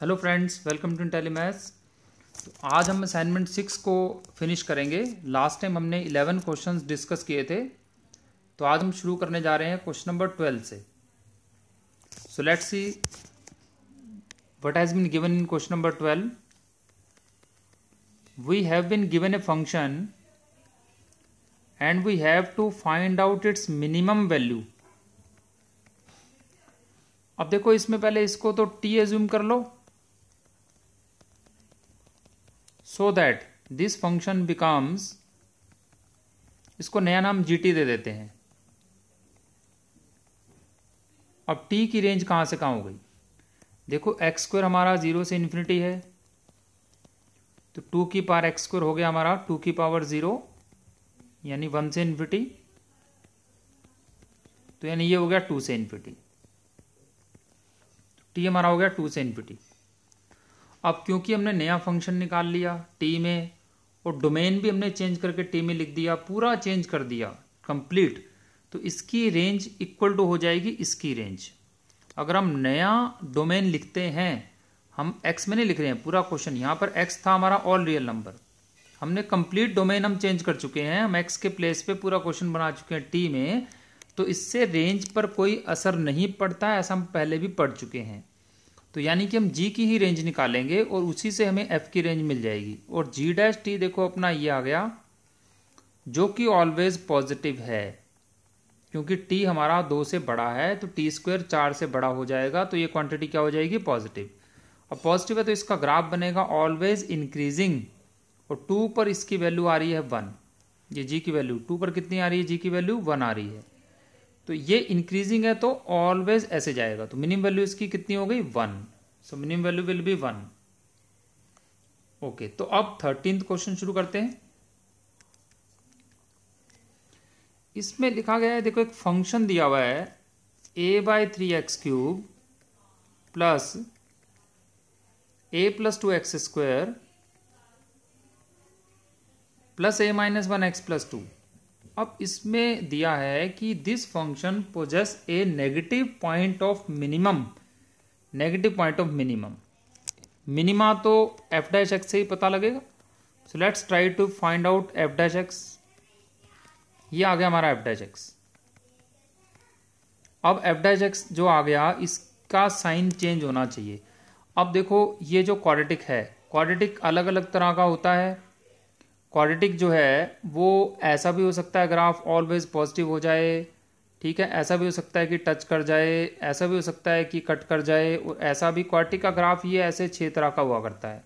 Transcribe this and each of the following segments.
Hello friends, welcome to Intellimaths. तो आज हम असाइनमेंट 6 को फिनिश करेंगे। लास्ट टाइम हमने 11 क्वेश्चंस डिस्कस किए थे, तो आज हम शुरू करने जा रहे हैं क्वेश्चन नंबर 12 से। So let's see what has been given in question number 12। We have been given a function and we have to find out its minimum value. अब देखो, इसमें पहले इसको तो टी एज्यूम कर लो, so that this function becomes, इसको नया नाम gt दे देते हैं। अब t की रेंज कहां से कहां हो गई? देखो, एक्स स्क्वायर हमारा 0 से इन्फिनिटी है, तो 2 की पावर एक्स स्क्वायर हो गया हमारा 2 की पावर 0 यानी 1 से इन्फिनिटी, तो यानी ये हो गया 2 से इन्फिनिटी। t हमारा हो गया 2 से इन्फिनिटी। अब क्योंकि हमने नया फंक्शन निकाल लिया टी में और डोमेन भी हमने चेंज करके टी में लिख दिया, पूरा चेंज कर दिया कंप्लीट, तो इसकी रेंज इक्वल टू हो जाएगी इसकी रेंज। अगर हम नया डोमेन लिखते हैं, हम एक्स में नहीं लिख रहे हैं, पूरा क्वेश्चन यहाँ पर एक्स था हमारा ऑल रियल नंबर, हमने कंप्लीट डोमेन हम चेंज कर चुके हैं, हम एक्स के प्लेस पे पूरा क्वेश्चन बना चुके हैं टी में, तो इससे रेंज पर कोई असर नहीं पड़ता, ऐसा हम पहले भी पढ़ चुके हैं। तो यानी कि हम g की ही रेंज निकालेंगे और उसी से हमें f की रेंज मिल जाएगी। और g डैश टी देखो अपना ये आ गया, जो कि ऑलवेज पॉजिटिव है, क्योंकि t हमारा 2 से बड़ा है, तो टी स्क्वायर 4 से बड़ा हो जाएगा, तो ये क्वांटिटी क्या हो जाएगी? पॉजिटिव। अब पॉजिटिव है तो इसका ग्राफ बनेगा ऑलवेज इंक्रीजिंग, और 2 पर इसकी वैल्यू आ रही है 1। ये g की वैल्यू 2 पर कितनी आ रही है? g की वैल्यू 1 आ रही है, तो ये इंक्रीजिंग है तो ऑलवेज ऐसे जाएगा, तो मिनिमम वैल्यू इसकी कितनी हो गई? 1। So minimum value will be 1। Okay, तो अब 13th क्वेश्चन शुरू करते हैं। इसमें लिखा गया है, देखो एक फंक्शन दिया हुआ है a/3x³ plus a+2x² plus a-1x+2। अब इसमें दिया है कि this function possesses a negative point of minimum. Negative point of minimum, minima तो एफ डैश एक्स से ही पता लगेगा। So let's try to find out f dash x. ये आ गया हमारा एफ डैश एक्स। अब एफ डैश एक्स जो आ गया, इसका साइन चेंज होना चाहिए। अब देखो, ये जो क्वाड्रेटिक है, क्वाड्रेटिक अलग अलग तरह का होता है। क्वाड्रेटिक जो है वो ऐसा भी हो सकता है ग्राफ ऑलवेज पॉजिटिव हो जाए, ठीक है, ऐसा भी हो सकता है कि टच कर जाए, ऐसा भी हो सकता है कि कट कर जाए, और ऐसा भी क्वाड्रेटिक का ग्राफ ये ऐसे 6 तरह का हुआ करता है।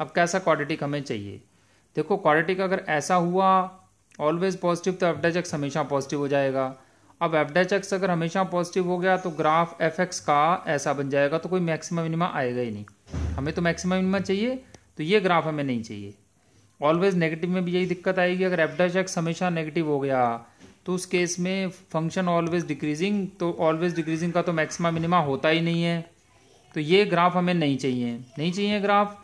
अब कैसा क्वाड्रेटिक हमें चाहिए? देखो, क्वाड्रेटिक अगर ऐसा हुआ ऑलवेज पॉजिटिव, तो एफ डैश एक्स हमेशा पॉजिटिव हो जाएगा। अब एफ डैश एक्स अगर हमेशा पॉजिटिव हो गया तो ग्राफ एफ एक्स का ऐसा बन जाएगा, तो कोई मैक्सिमम मिनिमा आएगा ही नहीं। हमें तो मैक्सिमम मिनिमा चाहिए, तो ये ग्राफ हमें नहीं चाहिए। ऑलवेज नेगेटिव में भी यही दिक्कत आएगी, अगर एफ डैश एक्स हमेशा नेगेटिव हो गया तो उस केस में फंक्शन ऑलवेज डिक्रीजिंग, तो ऑलवेज डिक्रीजिंग का तो मैक्सिमम मिनिमा होता ही नहीं है, तो ये ग्राफ हमें नहीं चाहिए, नहीं चाहिए ग्राफ।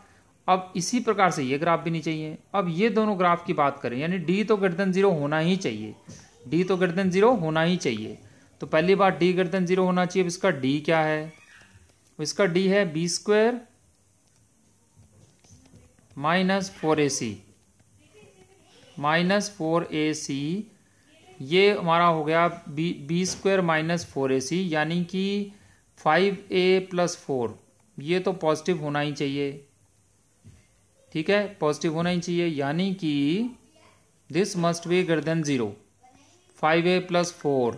अब इसी प्रकार से ये ग्राफ भी नहीं चाहिए। अब ये दोनों ग्राफ की बात करें, यानी डी तो ग्रेटर देन 0 होना ही चाहिए, डी तो ग्रेटर देन 0 होना ही चाहिए। तो पहली बात डी ग्रेटर देन 0 होना चाहिए। अब इसका डी क्या है? इसका डी है b² माइनस 4ac, ये हमारा हो गया b² माइनस 4ac, यानी कि 5a+4। ये तो पॉजिटिव होना ही चाहिए, ठीक है, पॉजिटिव होना ही चाहिए, यानी कि this must be greater than 0। 5a+4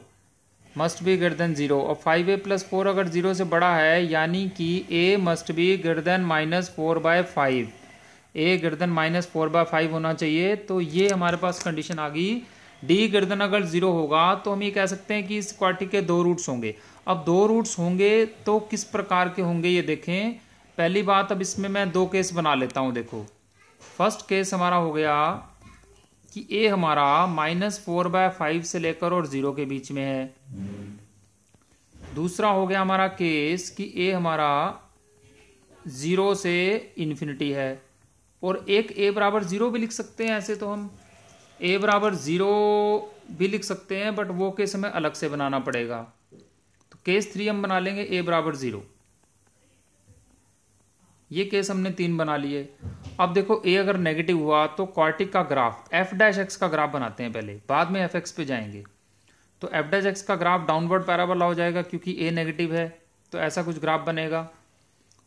must be greater than 0, और 5a+4 अगर 0 से बड़ा है, यानी कि a must be greater than -4/5, a greater than -4/5 होना चाहिए। तो ये हमारे पास कंडीशन आ गई। डी ग्रेटर देन अगर 0 होगा तो हम ये कह सकते हैं कि इस क्वाड्रेटिक के 2 रूट्स होंगे। अब 2 रूट्स होंगे तो किस प्रकार के होंगे ये देखें। पहली बात, अब इसमें मैं 2 केस बना लेता हूं। देखो, फर्स्ट केस हमारा हो गया कि a हमारा -4/5 से लेकर और 0 के बीच में है। दूसरा हो गया हमारा केस कि a हमारा 0 से इन्फिनिटी है, और एक a बराबर 0 भी लिख सकते हैं, ऐसे तो हम a बराबर 0 भी लिख सकते हैं, बट वो केस हमें अलग से बनाना पड़ेगा। तो केस 3 हम बना लेंगे a बराबर 0। ये केस हमने 3 बना लिए। अब देखो ए अगर नेगेटिव हुआ तो क्वार्टिक का ग्राफ एफ डैश एक्स का ग्राफ बनाते हैं पहले, बाद में एफ एक्स पे जाएंगे। तो एफ डैश एक्स का ग्राफ डाउनवर्ड पैराबोला हो जाएगा क्योंकि ए नेगेटिव है, तो ऐसा कुछ ग्राफ बनेगा।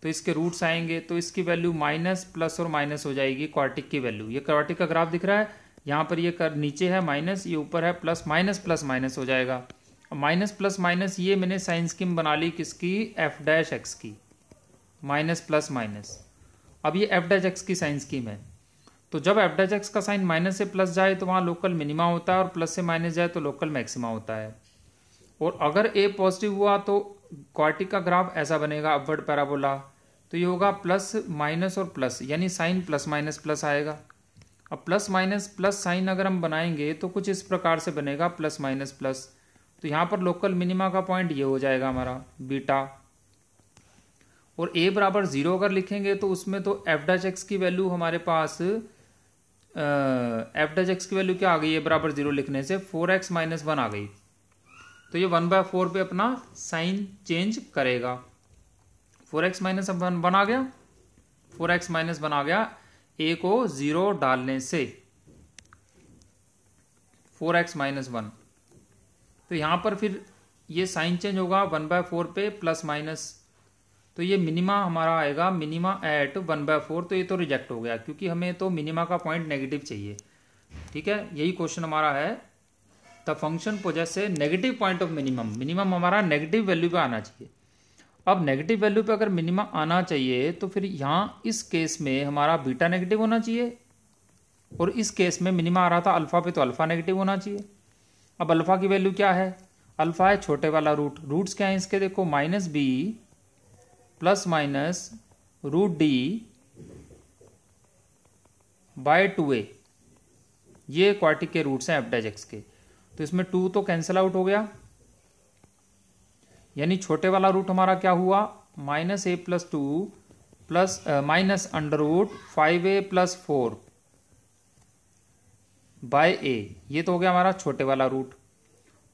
तो इसके रूट्स आएंगे तो इसकी वैल्यू माइनस प्लस और माइनस हो जाएगी क्वार्टिक की वैल्यू। ये क्वार्टिक का ग्राफ दिख रहा है, यहाँ पर ये कर नीचे है माइनस, ये ऊपर है प्लस, माइनस प्लस माइनस हो जाएगा। माइनस प्लस माइनस ये मैंने साइन स्कीम बना ली किसकी, एफ डैश एक्स की, माइनस प्लस माइनस। अब ये एफ डैश एक्स की साइन स्कीम है, तो जब एफ डैश एक्स का साइन माइनस से प्लस जाए तो वहाँ लोकल मिनिमा होता है और प्लस से माइनस जाए तो लोकल मैक्सिमा होता है। और अगर ए पॉजिटिव हुआ तो क्वार्टिक का ग्राफ ऐसा बनेगा अपवर्ड पैराबोला, तो ये होगा प्लस माइनस और प्लस, यानी साइन प्लस माइनस प्लस आएगा। अब प्लस माइनस प्लस साइन अगर हम बनाएंगे तो कुछ इस प्रकार से बनेगा प्लस माइनस प्लस। तो यहाँ पर लोकल मिनिमा का पॉइंट ये हो जाएगा हमारा बीटा। और a बराबर 0 अगर लिखेंगे तो उसमें तो एफ डैश एक्स की वैल्यू हमारे पास एफ डैश एक्स की वैल्यू क्या आ गई, a बराबर 0 लिखने से 4x माइनस 1 आ गई। तो ये 1/4 पे अपना साइन चेंज करेगा। 4x माइनस 1 आ गया, 4x माइनस 1 आ गया a को 0 डालने से, 4x माइनस 1। तो यहां पर फिर ये साइन चेंज होगा 1/4 पे प्लस माइनस, तो ये मिनिमा हमारा आएगा मिनिमा एट 1/4। तो ये तो रिजेक्ट हो गया क्योंकि हमें तो मिनिमा का पॉइंट नेगेटिव चाहिए। ठीक है, यही क्वेश्चन हमारा है। The function possesses a negative point of minimum, minimum हमारा नेगेटिव वैल्यू पे आना चाहिए। अब नेगेटिव वैल्यू पे अगर मिनिमा आना चाहिए तो फिर यहाँ इस केस में हमारा बीटा नेगेटिव होना चाहिए, और इस केस में मिनिमा आ रहा था अल्फा पे तो अल्फा नेगेटिव होना चाहिए। अब अल्फा की वैल्यू क्या है, अल्फा है छोटे वाला रूट, रूट्स क्या है इसके देखो, minus b plus minus root d by 2a, ये क्वार्टिक के रूट्स हैं एफ डैश एक्स के। तो इसमें 2 तो कैंसिल आउट हो गया, यानी छोटे वाला रूट हमारा क्या हुआ, minus a plus 2 plus minus under root 5a plus 4 by a, ये तो हो गया हमारा छोटे वाला रूट।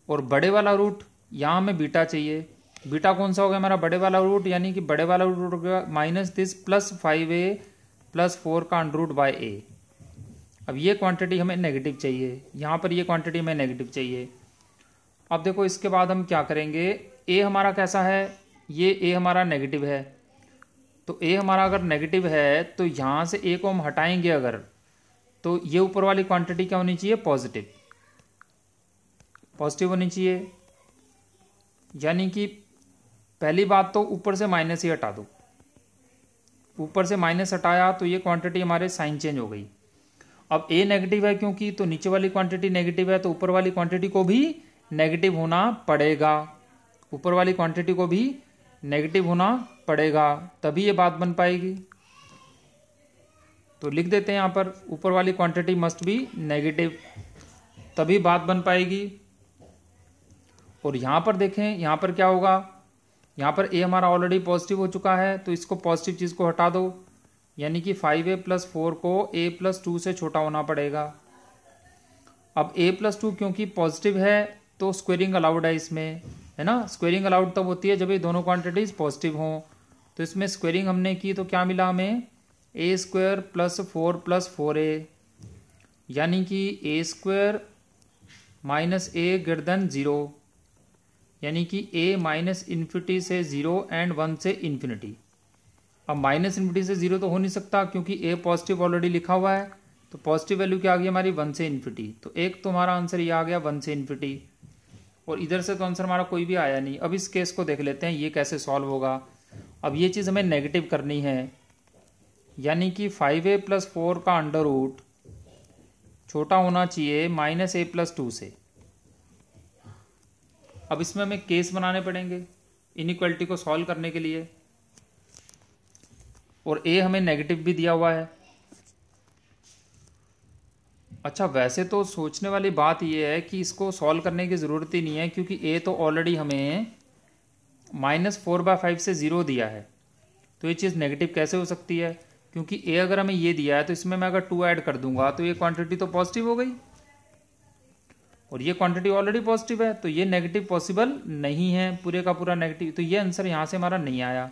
और बड़े वाला रूट यहाँ हमें बीटा चाहिए, बीटा कौन सा हो गया हमारा, बड़े वाला रूट, यानी कि बड़े वाला रूट हो गया minus this plus 5a plus 4 का अंडर रूट बाय a। अब ये क्वांटिटी हमें नेगेटिव चाहिए, यहाँ पर ये क्वांटिटी हमें नेगेटिव चाहिए। अब देखो इसके बाद हम क्या करेंगे, a हमारा कैसा है, ये a हमारा नेगेटिव है, तो a हमारा अगर नेगेटिव है तो यहाँ से a को हम हटाएंगे अगर, तो ये ऊपर वाली क्वांटिटी क्या होनी चाहिए, पॉजिटिव, पॉजिटिव होनी चाहिए। यानी कि पहली बात तो ऊपर से माइनस ही हटा दो, ऊपर से माइनस हटाया तो ये क्वांटिटी हमारे साइन चेंज हो गई। अब a नेगेटिव है क्योंकि, तो नीचे वाली क्वांटिटी नेगेटिव है तो ऊपर वाली क्वांटिटी को भी नेगेटिव होना पड़ेगा, ऊपर वाली क्वांटिटी को भी नेगेटिव होना पड़ेगा, तभी ये बात बन पाएगी। तो लिख देते हैं यहाँ पर ऊपर वाली क्वांटिटी मस्ट बी नेगेटिव, तभी बात बन पाएगी। और यहाँ पर देखें, यहाँ पर क्या होगा, यहाँ पर a हमारा ऑलरेडी पॉजिटिव हो चुका है तो इसको पॉजिटिव चीज़ को हटा दो, यानी कि 5a प्लस 4 को a प्लस 2 से छोटा होना पड़ेगा। अब a प्लस 2 क्योंकि पॉजिटिव है तो स्क्वेयरिंग अलाउड है इसमें, है ना, स्क्वेयरिंग अलाउड तब होती है जब ये दोनों क्वांटिटीज पॉजिटिव हों। तो इसमें स्क्वेयरिंग हमने की तो क्या मिला हमें, a square plus 4 plus 4a, यानी कि a square minus a greater than 0, यानी कि a माइनस इन्फिनिटी से 0 एंड 1 से इन्फिनिटी। अब माइनस इन्फिनिटी से 0 तो हो नहीं सकता क्योंकि a पॉजिटिव ऑलरेडी लिखा हुआ है, तो पॉजिटिव वैल्यू क्या आ गई हमारी 1 से इन्फिनिटी। तो एक तो हमारा आंसर ये आ गया 1 से इन्फिनिटी, और इधर से तो आंसर हमारा कोई भी आया नहीं। अब इस केस को देख लेते हैं ये कैसे सॉल्व होगा। अब ये चीज़ हमें नेगेटिव करनी है, यानी कि 5a प्लस 4 का अंडर रूट छोटा होना चाहिए माइनस a प्लस 2 से। अब इसमें हमें केस बनाने पड़ेंगे इनइक्वालिटी को सॉल्व करने के लिए, और a हमें नेगेटिव भी दिया हुआ है। अच्छा, वैसे तो सोचने वाली बात यह है कि इसको सॉल्व करने की ज़रूरत ही नहीं है क्योंकि a तो ऑलरेडी हमें -4/5 से 0 दिया है, तो ये चीज़ नेगेटिव कैसे हो सकती है, क्योंकि a अगर हमें ये दिया है तो इसमें मैं अगर 2 ऐड कर दूंगा तो ये क्वांटिटी तो पॉजिटिव हो गई, और ये क्वांटिटी ऑलरेडी पॉजिटिव है, तो ये नेगेटिव पॉसिबल नहीं है, पूरे का पूरा नेगेटिव। तो ये आंसर यहाँ से हमारा नहीं आया।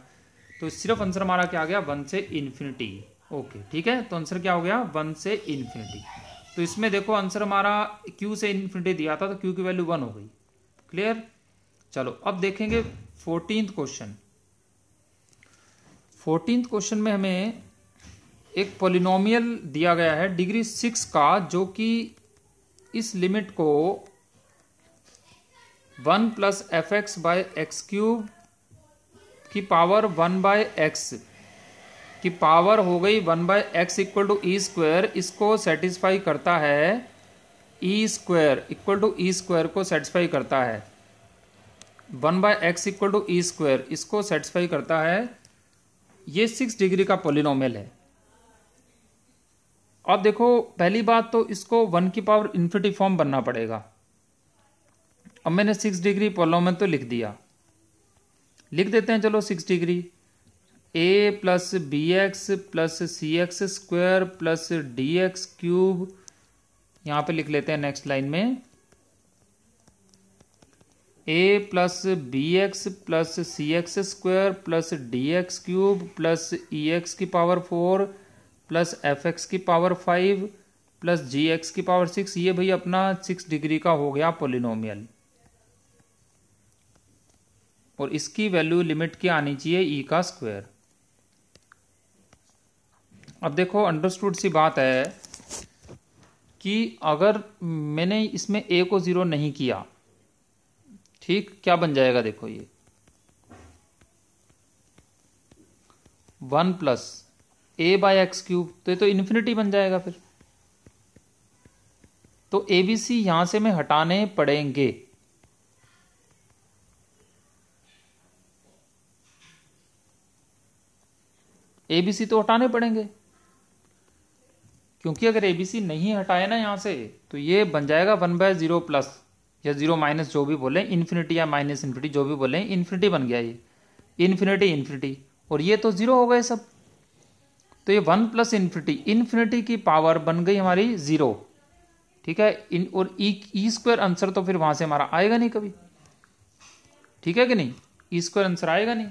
तो सिर्फ आंसर हमारा क्या आ गया, 1 से इन्फिनिटी। ओके ठीक है, तो आंसर क्या हो गया, 1 से इन्फिनिटी। तो इसमें देखो आंसर हमारा q से इन्फिनिटी दिया था, तो q की वैल्यू 1 हो गई। क्लियर। चलो अब देखेंगे 14th क्वेश्चन। 14th क्वेश्चन में हमें एक पॉलिनोमियल दिया गया है डिग्री 6 का, जो कि इस लिमिट को 1 plus F X by X cube की पावर 1 बाय एक्स की पावर हो गई 1 by X equal to E square, इसको सेटिस्फाई करता है। E square equal to E square को सेटिस्फाई करता है। 1 by X equal to E square इसको सेटिस्फाई करता है। ये 6 डिग्री का पॉलिनोमियल है। अब देखो पहली बात तो इसको 1 की पावर इन्फिनिटी फॉर्म बनना पड़ेगा। अब मैंने 6 डिग्री पॉलिनोमियल तो लिख दिया, लिख देते हैं चलो 6 degree. a plus b x plus c x square plus d x cube, यहां पे लिख लेते हैं नेक्स्ट लाइन में a plus b x plus c x square plus d x cube plus e x की पावर 4 प्लस एफ एक्स की power 5 plus जी x की power 6। ये भाई अपना 6 डिग्री का हो गया पॉलिनोमियल, और इसकी वैल्यू लिमिट की आनी चाहिए ई का स्क्वायर। अब देखो अंडरस्टूड सी बात है कि अगर मैंने इसमें ए को 0 नहीं किया, ठीक, क्या बन जाएगा देखो, ये 1 प्लस ए बाय एक्स क्यूब, तो ये तो इन्फिनिटी बन जाएगा फिर। तो ए बी सी यहां से में हटाने पड़ेंगे। ए बी सी तो हटाने पड़ेंगे, क्योंकि अगर ए बी सी नहीं हटाए ना यहां से, तो ये बन जाएगा 1 बाय 0 प्लस या 0 माइनस, जो भी बोले, इन्फिनिटी या माइनस इन्फिनिटी जो भी बोले, इन्फिनिटी बन गया ये, इन्फिनिटी इन्फिनिटी, और ये तो 0 हो गए सब। तो ये 1 प्लस इन्फिनिटी, इन्फिनिटी की पावर बन गई हमारी 0, ठीक है। और ई स्क्वायर आंसर तो फिर वहां से हमारा आएगा नहीं कभी, ठीक है कि नहीं, ई स्क्वायर आंसर आएगा नहीं।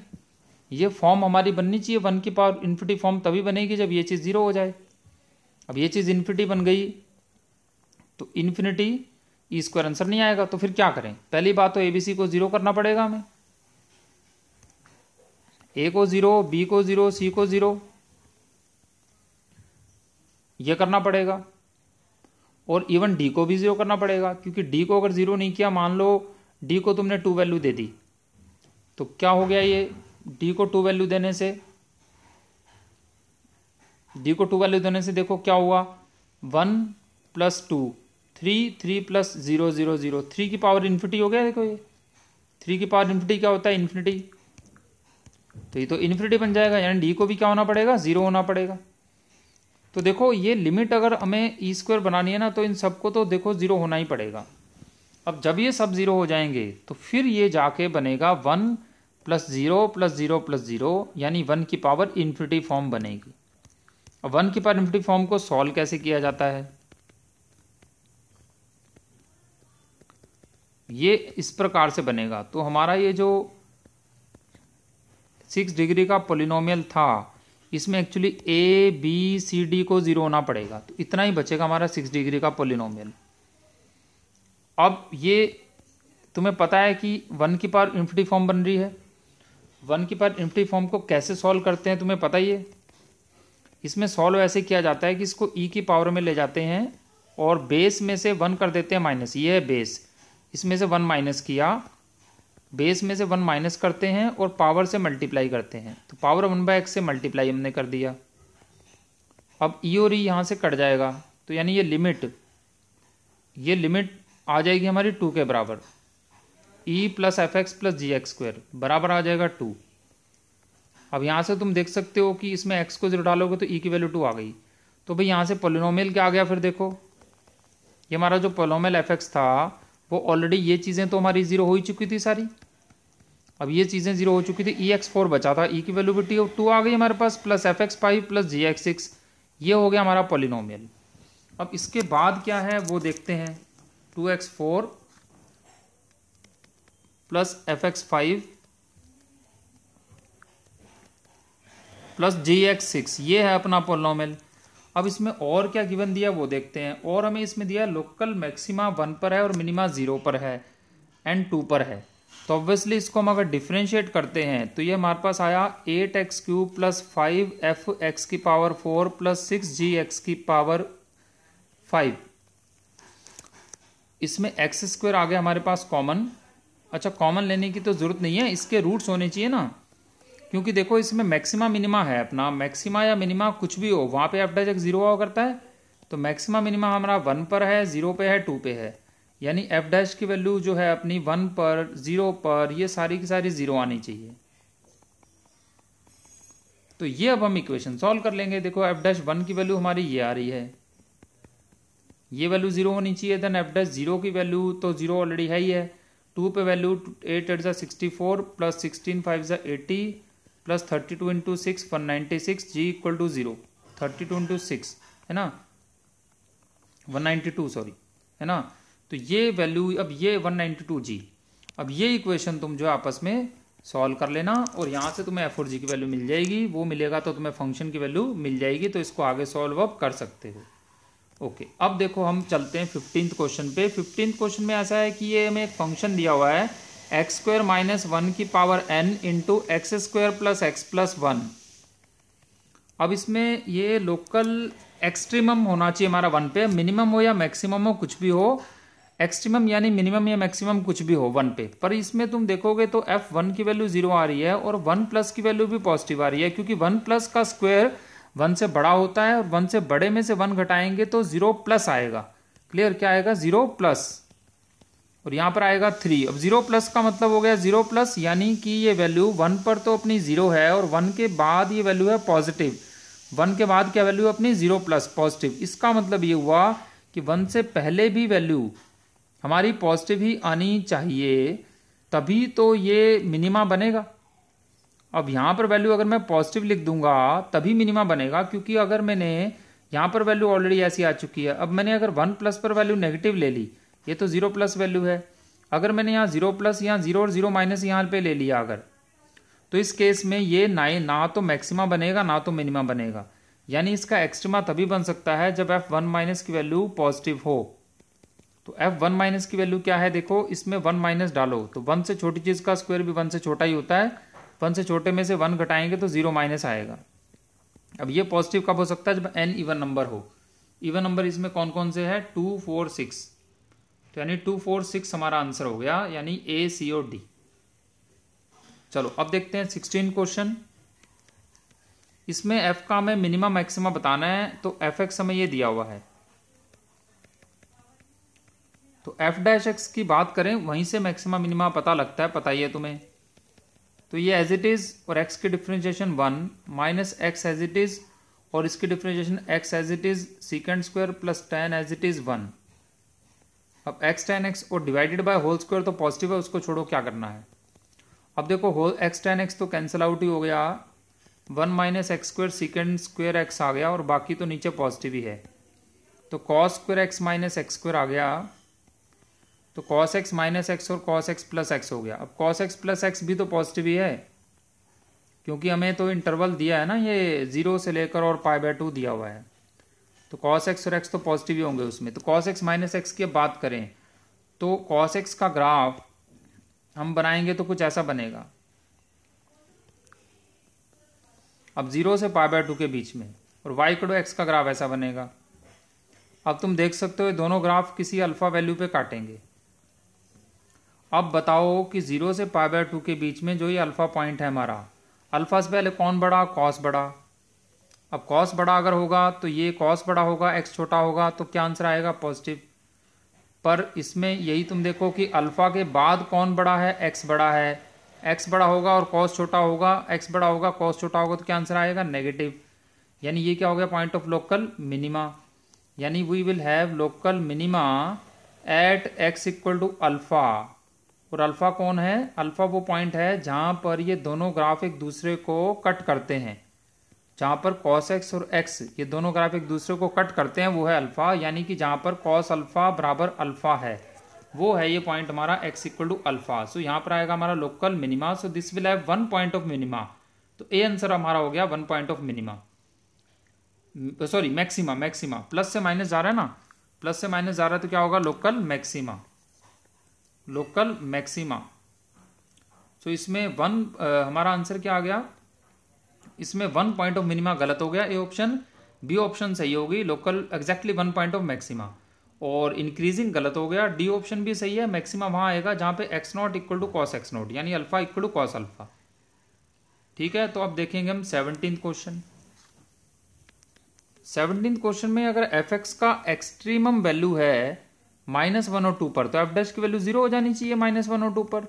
ये फॉर्म हमारी बननी चाहिए 1 की पावर इन्फिनिटी फॉर्म तभी बनेगी जब ये चीज 0 हो जाए। अब ये चीज इन्फिनिटी बन गई, तो इन्फिनिटी ई स्क्वायर आंसर नहीं आएगा, तो फिर क्या करें। पहली बात तो एबीसी को 0 करना पड़ेगा हमें, ए को 0, बी को 0, सी को 0, ये करना पड़ेगा, और इवन डी को भी 0 करना पड़ेगा, क्योंकि डी को अगर 0 नहीं किया, मान लो डी को तुमने 2 वैल्यू दे दी, तो क्या हो गया, ये डी को 2 वैल्यू देने से, डी को 2 वैल्यू देने से देखो क्या हुआ, 1 प्लस 2 3, 3 प्लस 0 0 0, 3 की पावर इन्फिनिटी हो गया। देखो ये 3 की पावर इन्फिनिटी क्या होता है, इन्फिनिटी, तो ये तो इन्फिनिटी बन जाएगा, यानी डी को भी क्या होना पड़ेगा, 0 होना पड़ेगा। तो देखो ये लिमिट अगर हमें ई स्क्वायर बनानी है ना, तो इन सबको तो देखो 0 होना ही पड़ेगा। अब जब ये सब 0 हो जाएंगे, तो फिर ये जाके बनेगा 1 प्लस 0 प्लस 0 प्लस 0, यानी 1 की पावर इन्फिनिटी फॉर्म बनेगी। अब 1 की पावर इन्फिनिटी फॉर्म को सॉल्व कैसे किया जाता है, ये इस प्रकार से बनेगा। तो हमारा ये जो 6 डिग्री का पॉलिनोमियल था, इसमें actually a b c d को 0 होना पड़ेगा, तो इतना ही बचेगा हमारा 6 डिग्री का पॉलिनोमियल। अब ये तुम्हें पता है कि 1 की पावर इन्फिनिटी फॉर्म बन रही है, 1 की पावर इन्फिनिटी फॉर्म को कैसे सॉल्व करते हैं तुम्हें पता ही है। इसमें सॉल्व ऐसे किया जाता है कि इसको ई की पावर में ले जाते हैं और बेस में से 1 कर देते हैं माइनस, ये है बेस, इसमें से 1 माइनस किया, बेस में से 1 माइनस करते हैं और पावर से मल्टीप्लाई करते हैं, तो पावर 1/x से मल्टीप्लाई हमने कर दिया। अब ई और ई यहाँ से कट जाएगा, तो यानी ये लिमिट आ जाएगी हमारी 2 के बराबर, E plus F X plus जी एक्स स्क्वायर बराबर आ जाएगा 2। अब यहाँ से तुम देख सकते हो कि इसमें x को 0 डालोगे तो e की वैल्यू 2 आ गई। तो भाई यहाँ से पॉलिनोमियल क्या आ गया, फिर देखो ये हमारा जो पॉलिनोमियल fx था, वो ऑलरेडी ये चीज़ें तो हमारी 0 हो ही चुकी थी सारी। अब ये चीज़ें 0 हो चुकी थी, ex4 बचा था, e की वैल्यू भी 2 आ गई हमारे पास, प्लस fx5 प्लस gx6, ये हो गया हमारा पॉलिनोमियल। अब इसके बाद क्या है वो देखते हैं, 2x4 plus fx5 plus gx6, ये है अपना पोलिनोमियल। अब इसमें और क्या गिवन दिया वो देखते हैं। और हमें इसमें दिया लोकल मैक्सिमा 1 पर है और मिनिमा 0 पर है एंड 2 पर है। तो ऑब्वियसली इसको हम अगर डिफ्रेंशिएट करते हैं तो ये हमारे पास आया 8x³ प्लस 5f(x) की पावर 4 प्लस 6g(x) की पावर 5। इसमें x² आ गया हमारे पास कॉमन। अच्छा, कॉमन लेने की तो जरूरत नहीं है, इसके रूट्स होने चाहिए ना, क्योंकि देखो इसमें मैक्सिमा मिनिमा है अपना। मैक्सिमा या मिनिमा कुछ भी हो, वहां पे f' 0 हुआ करता है। तो मैक्सिमा मिनिमा हमारा 1 पर है, 0 पे है, 2 पे है, यानी f' की वैल्यू जो है अपनी 1 पर, 0 पर, ये सारी की सारी 0 आनी चाहिए। तो ये अब हम इक्वेशन सॉल्व कर लेंगे। देखो f'1 की वैल्यू हमारी ये आ रही है, ये वैल्यू 0 होनी चाहिए। देन f'0 की वैल्यू तो 0 ऑलरेडी है ही है। 2 पे value 8 8 64 plus 16 5 80 plus 32 into 6 196 g equal to 0। 32 into 6 है ना, 192 सॉरी, है ना। तो ये वैल्यू, अब ये 192g, अब ये इक्वेशन तुम जो आपस में सॉल्व कर लेना और यहाँ से तुम्हें f और g की वैल्यू मिल जाएगी। वो मिलेगा तो तुम्हें फंक्शन की वैल्यू मिल जाएगी, तो इसको आगे सॉल्व अप कर सकते हो। ओके, अब देखो हम चलते हैं 15th क्वेश्चन पे। 15th क्वेश्चन में ऐसा है कि ये हमें एक फंक्शन दिया हुआ है x² माइनस 1 की power n into x² plus x plus 1। अब इसमें ये लोकल एक्सट्रीमम होना चाहिए हमारा 1 पे, मिनिमम हो या मैक्सिमम हो कुछ भी हो, एक्सट्रीमम यानी मिनिमम या मैक्सिमम कुछ भी हो 1 पे। पर इसमें तुम देखोगे तो f1 की वैल्यू 0 आ रही है और 1 प्लस की वैल्यू भी पॉजिटिव आ रही है, क्योंकि 1 प्लस का स्क्वायर 1 से बड़ा होता है और 1 से बड़े में से 1 घटाएंगे तो 0 प्लस आएगा। क्लियर, क्या आएगा? 0 प्लस, और यहां पर आएगा 3। अब 0 प्लस का मतलब हो गया 0 प्लस, यानी कि ये वैल्यू 1 पर तो अपनी 0 है और 1 के बाद ये वैल्यू है पॉजिटिव। 1 के बाद क्या वैल्यू अपनी 0 प्लस पॉजिटिव। इसका मतलब ये हुआ कि 1 से पहले भी वैल्यू हमारी पॉजिटिव ही आनी चाहिए, तभी तो ये मिनिमा बनेगा। अब यहां पर वैल्यू अगर मैं पॉजिटिव लिख दूंगा तभी मिनिमा बनेगा, क्योंकि अगर मैंने यहां पर वैल्यू ऑलरेडी ऐसी आ चुकी है। अब मैंने अगर 1 प्लस पर वैल्यू नेगेटिव ले ली, ये तो 0 प्लस वैल्यू है। अगर मैंने यहाँ 0 प्लस, यहाँ 0 और 0 माइनस यहाँ पे ले लिया अगर, तो इस केस में ये ना तो मैक्सिमा बनेगा ना तो मिनिमा बनेगा। यानी इसका एक्सट्रीमा तभी बन सकता है जब f1 माइनस की वैल्यू पॉजिटिव हो। तो f1 माइनस की वैल्यू क्या है? देखो इसमें 1 माइनस डालो तो 1 से छोटी चीज का स्क्वायर भी 1 से छोटा ही होता है। 1 से छोटे में से 1 घटाएंगे तो 0 माइनस आएगा। अब ये पॉजिटिव कब हो सकता है? जब n इवन नंबर हो। इवन नंबर इसमें कौन कौन से है? 2 4 6, तो यानी 2 4 6 हमारा आंसर हो गया, यानी A C और D। चलो अब देखते हैं 16 क्वेश्चन। इसमें f का हमें मिनिमम मैक्सिमा बताना है, तो f(x) हमें ये दिया हुआ है। तो f'(x) की बात करें वहीं से मैक्सिमा मिनिमा पता लगता है, पता ही है तुम्हें। तो ये एज इट इज और x की differentiation 1 minus x as it is और इसकी differentiation x as it is second square plus tan as it is 1। अब x tan x और डिवाइडेड बाय होल स्क्वायर तो पॉजिटिव है, उसको छोड़ो, क्या करना है। अब देखो होल x tan x तो कैंसिल आउट ही हो गया, 1 minus x square second square x आ गया और बाकी तो नीचे पॉजिटिव ही है। तो cos square x minus x square आ गया, तो कॉस एक्स माइनस एक्स और कॉस एक्स प्लस एक्स हो गया। अब कॉस एक्स प्लस एक्स भी तो पॉजिटिव ही है, क्योंकि हमें तो इंटरवल दिया है ना, ये 0 से लेकर और π/2 दिया हुआ है। तो कॉस एक्स और एक्स तो पॉजिटिव ही होंगे उसमें। तो कॉस एक्स माइनस एक्स की अब बात करें तो कॉस एक्स का ग्राफ हम बनाएंगे तो कुछ ऐसा बनेगा। अब 0 से π/2 के बीच में, और y इक्वल टू एक्स का ग्राफ ऐसा बनेगा। अब तुम देख सकते हो ये दोनों ग्राफ किसी अल्फा वैल्यू पे काटेंगे। अब बताओ कि 0 से π/2 के बीच में जो ये अल्फा पॉइंट है हमारा, अल्फा से पहले कौन बड़ा? कॉस बड़ा। अब कॉस बड़ा अगर होगा तो ये कॉस बड़ा होगा, एक्स छोटा होगा, तो क्या आंसर आएगा? पॉजिटिव। पर इसमें यही तुम देखो कि अल्फा के बाद कौन बड़ा है? एक्स बड़ा है। एक्स बड़ा होगा और कॉस छोटा होगा, एक्स बड़ा होगा कॉस छोटा होगा, तो क्या आंसर आएगा? नेगेटिव। यानी ये क्या हो गया? Point of local minima. यानी we will have local minima at x equal to alpha. और अल्फा कौन है? अल्फा वो पॉइंट है जहां पर ये दोनों ग्राफ एक दूसरे को कट करते हैं। जहां पर कॉस एक्स और एक्स ये दोनों ग्राफ एक दूसरे को कट करते हैं वो है अल्फा। यानी कि जहां पर कॉस अल्फा बराबर अल्फा है वो है ये पॉइंट हमारा x इक्वल टू अल्फा। सो यहाँ पर आएगा हमारा local minima. So this will have 1 point of minima तो ए आंसर हमारा हो गया 1 point of minima, sorry maxima. Maxima plus से माइनस जा रहा है ना, प्लस से माइनस जा रहा है तो क्या होगा, लोकल मैक्सिमा, लोकल मैक्सिमा। तो इसमें हमारा आंसर क्या आ गया, इसमें 1 पॉइंट ऑफ मिनिमा गलत हो गया, ए ऑप्शन। बी ऑप्शन सही होगी, local exactly 1 point of maxima. और इंक्रीजिंग गलत हो गया, डी ऑप्शन भी सही है, मैक्सिमा वहां आएगा जहां पे x nought equal to cos x nought, यानी alpha equal to cos alpha. ठीक है, तो अब देखेंगे हम 17th क्वेश्चन। 17th क्वेश्चन में अगर एफ एक्स का एक्सट्रीमम वैल्यू है -1 और 2 पर, तो एफ डैश की वैल्यू 0 हो जानी चाहिए -1 और 2 पर।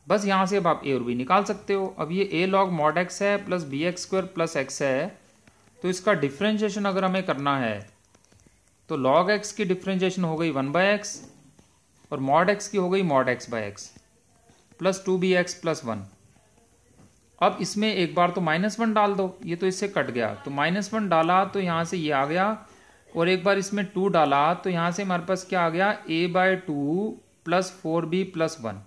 बस यहां से अब आप ए और बी निकाल सकते हो। अब ये ए लॉग मॉड एक्स है plus b x square plus x है, तो इसका डिफ्रेंशिएशन अगर हमें करना है तो लॉग एक्स की डिफ्रेंशिएशन हो गई 1/x और मॉड एक्स की हो गई mod x/x plus 2bx plus 1। अब इसमें एक बार तो -1 डाल दो, ये तो इससे कट गया, तो -1 डाला तो यहां से ये आ गया, और एक बार इसमें 2 डाला तो यहां से हमारे पास क्या आ गया, a/2 प्लस 4b प्लस 1।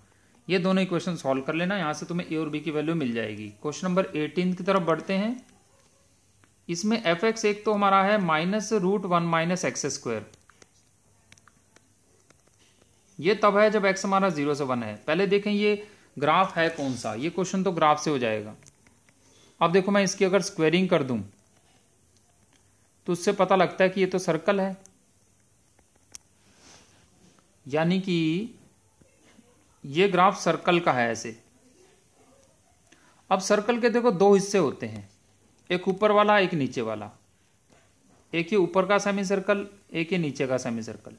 ये दोनों इक्वेशन सॉल्व कर लेना, यहां से तुम्हें ए और बी की वैल्यू मिल जाएगी। क्वेश्चन नंबर 18 की तरफ बढ़ते हैं। इसमें एफ एक्स एक तो हमारा है -√1 - एक्स स्क्वायर, ये तब है जब x हमारा 0 से 1 है। पहले देखें ये ग्राफ है कौन सा, ये क्वेश्चन तो ग्राफ से हो जाएगा। अब देखो मैं इसकी अगर स्क्वेयरिंग कर दूं तो उससे पता लगता है कि ये तो सर्कल है, यानी कि ये ग्राफ सर्कल का है ऐसे। अब सर्कल के देखो दो हिस्से होते हैं, एक ऊपर वाला एक नीचे वाला, एक ये ऊपर का सेमी सर्कल, एक ये नीचे का सेमी सर्कल।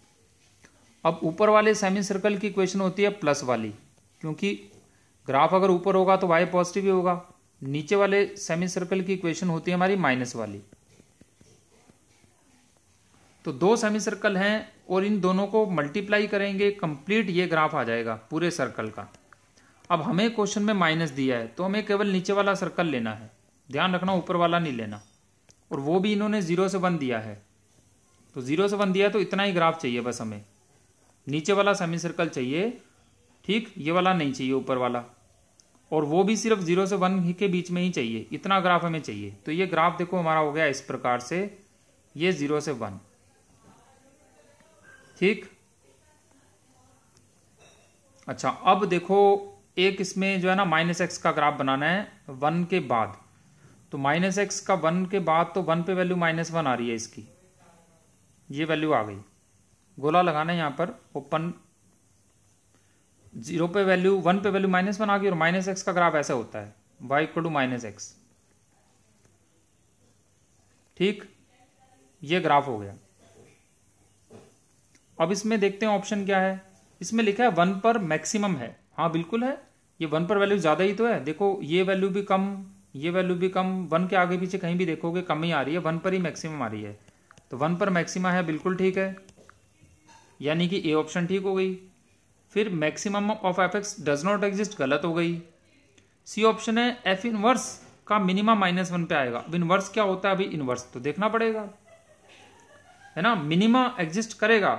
अब ऊपर वाले सेमी सर्कल की इक्वेशन होती है प्लस वाली, क्योंकि ग्राफ अगर ऊपर होगा तो y पॉजिटिव ही होगा। नीचे वाले सेमी सर्कल की इक्वेशन होती है हमारी माइनस वाली। तो दो सेमी सर्कल हैं और इन दोनों को मल्टीप्लाई करेंगे, कंप्लीट ये ग्राफ आ जाएगा पूरे सर्कल का। अब हमें क्वेश्चन में माइनस दिया है तो हमें केवल नीचे वाला सर्कल लेना है, ध्यान रखना ऊपर वाला नहीं लेना, और वो भी इन्होंने 0 से 1 दिया है। तो 0 से 1 दिया तो इतना ही ग्राफ चाहिए बस, हमें नीचे वाला सेमी सर्कल चाहिए, ठीक, ये वाला नहीं चाहिए ऊपर वाला, और वो भी सिर्फ 0 से 1 के बीच में ही चाहिए, इतना ग्राफ हमें चाहिए। तो ये ग्राफ देखो हमारा हो गया इस प्रकार से, ये 0 से 1, ठीक। अच्छा अब देखो एक इसमें जो है ना -x का ग्राफ बनाना है 1 के बाद, तो -x का 1 के बाद तो 1 पे वैल्यू -1 आ रही है इसकी, ये वैल्यू आ गई। गोला लगाना है यहां पर ओपन, 0 पे वैल्यू 1 पे वैल्यू -1 आ गई, और -x का ग्राफ ऐसा होता है y = -x, ठीक, ये ग्राफ हो गया। अब इसमें देखते हैं ऑप्शन क्या है। इसमें लिखा है 1 पर मैक्सिमम है, हाँ बिल्कुल है, ये 1 पर वैल्यू ज्यादा ही तो है। देखो ये वैल्यू भी कम, ये वैल्यू भी कम, 1 के आगे पीछे कहीं भी देखोगे कम ही आ रही है, 1 पर ही मैक्सिमम आ रही है, तो 1 पर मैक्सिमा है, बिल्कुल ठीक है, यानी कि ए ऑप्शन ठीक हो गई। फिर maximum of F x does not exist गलत हो गई। सी ऑप्शन है एफ इनवर्स का मिनिमा -1 पे आएगा। अब इनवर्स क्या होता है, अभी इनवर्स तो देखना पड़ेगा, है ना। मिनिमा एग्जिस्ट करेगा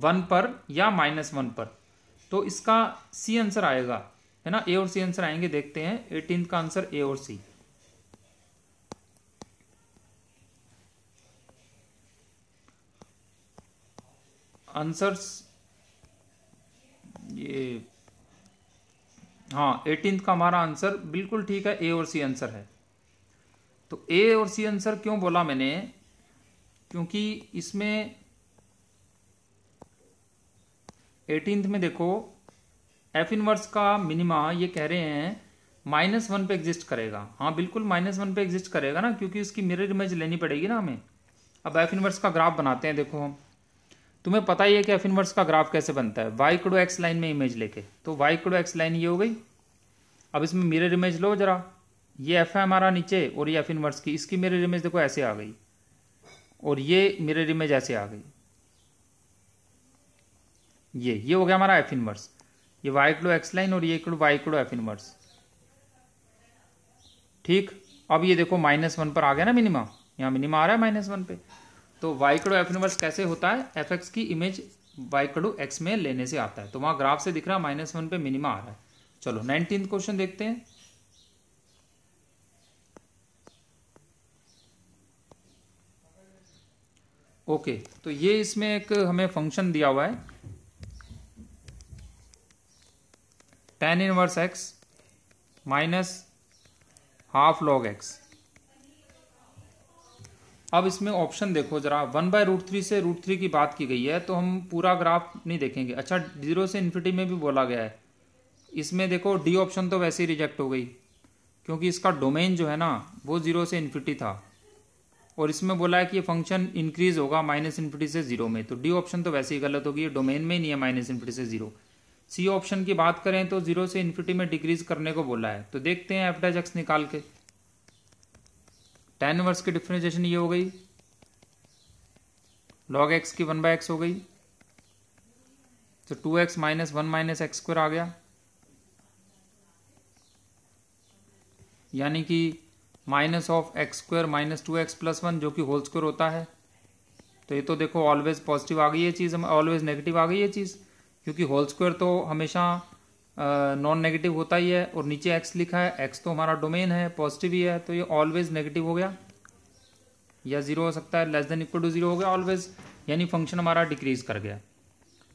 1 पर या -1 पर, तो इसका सी आंसर आएगा, है ना। ए और सी आंसर आएंगे, देखते हैं 18 का आंसर ए और सी। आंसर्स ये, हाँ 18 का हमारा आंसर बिल्कुल ठीक है, ए और सी आंसर है। तो ए और सी आंसर क्यों बोला मैंने, क्योंकि इसमें 18th में देखो एफ इनवर्स का मिनिमा ये कह रहे हैं -1 पे एग्जिस्ट करेगा, हाँ बिल्कुल -1 पे एग्जिस्ट करेगा ना, क्योंकि उसकी मिरर इमेज लेनी पड़ेगी ना हमें। अब एफ इनवर्स का ग्राफ बनाते हैं, देखो हम, तुम्हें पता ही है कि एफ इनवर्स का ग्राफ कैसे बनता है, y = x लाइन में इमेज लेके, तो y = x लाइन ये हो गई। अब इसमें मिरर इमेज लो जरा, ये एफ है हमारा नीचे और ये एफ इनवर्स की, इसकी मिरर इमेज देखो ऐसे आ गई, और ये मिरर इमेज ऐसे आ गई, ये हो गया हमारा एफ इनवर्स, ये y = x लाइन और ये y = एफ इनवर्स, ठीक। अब ये देखो -1 पर आ गया ना मिनिमा, यहाँ मिनिमा आ रहा है -1 पे, तो y = एफ इनवर्स कैसे होता है, एफ एक्स की इमेज y = x में लेने से आता है, तो वहां ग्राफ से दिख रहा है -1 पे मिनिमा आ रहा है। चलो 19th क्वेश्चन देखते हैं। ओके, तो ये इसमें एक हमें फंक्शन दिया हुआ है tan inverse x minus half log x। अब इसमें ऑप्शन देखो जरा, 1/√3 से √3 की बात की गई है, तो हम पूरा ग्राफ नहीं देखेंगे। अच्छा, 0 से इन्फिनिटी में भी बोला गया है। इसमें देखो डी ऑप्शन तो वैसे ही रिजेक्ट हो गई, क्योंकि इसका डोमेन जो है ना वो 0 से इन्फिनिटी था, और इसमें बोला है कि ये फंक्शन इंक्रीज होगा -∞ से 0 में, तो डी ऑप्शन तो वैसे ही गलत होगी, ये डोमेन में ही नहीं है -∞ से 0। सी ऑप्शन की बात करें तो 0 से इन्फिनिटी में डिक्रीज करने को बोला है, तो देखते हैं f' निकाल के। tan इनवर्स की डिफरेंशिएशन ये हो गई, log x की 1/x हो गई, तो 2x minus 1 minus x square आ गया, यानी कि minus of x square minus 2x plus 1 जो कि होल स्क्वायर होता है। तो ये तो देखो ऑलवेज पॉजिटिव आ गई ये चीज़, ऑलवेज नेगेटिव आ गई ये चीज़, क्योंकि होल स्क्वायर तो हमेशा नॉन नेगेटिव होता ही है, और नीचे x लिखा है, x तो हमारा डोमेन है, पॉजिटिव ही है, तो ये ऑलवेज नेगेटिव हो गया, या 0 हो सकता है, <= 0 हो गया ऑलवेज, यानी फंक्शन हमारा डिक्रीज कर गया।